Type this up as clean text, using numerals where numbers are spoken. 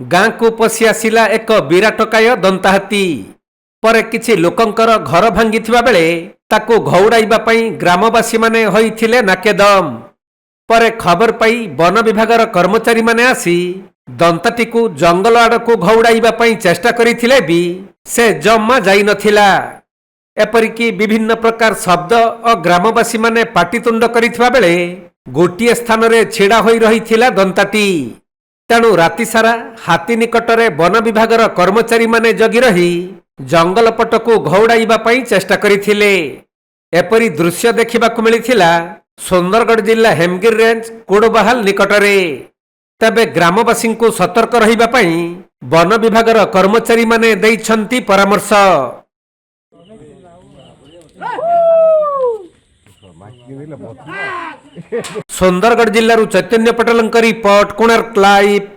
गाँ को पशि आसिला एक विराटकाय दंताहाती। पर किछि लोकंकर घर भांगिथिबा बेले ताको घौड़ाइबा पई ग्रामवासी माने होइथिले नाकेदम। पर खबर पाई वन विभागर कर्मचारी माने आसी दंताटी को जंगल आड़को घौड़ाइबा पई चेष्टा करिथिले भी से जम्मा जाई नथिला। एपरिकी विभिन्न प्रकार शब्द और ग्रामवासी माने पाटितुंड करिथिबा बेले गोटिए स्थान रे छिड़ा होई रहिथिला दंताटी। तेणु राति सारा हाथी निकटरे वन विभागर कर्मचारी माने जगी रही जंगल पटको घौड़ाइबा पई चेष्टा करिथिले। एपरी दृश्य देखिबाकु मिलिथिला सुंदरगढ़ जिला हेमगिर रेंज कोडबाहाल निकटरे। तबे ग्रामवासी को सतर्क रहिबा पई वन विभागर कर्मचारी माने दैछंती परामर्श। सुंदरगढ़ जिल्लारू चैतन्य पटेलଙ୍କ रिपोर्ट कोणार्क लाइव।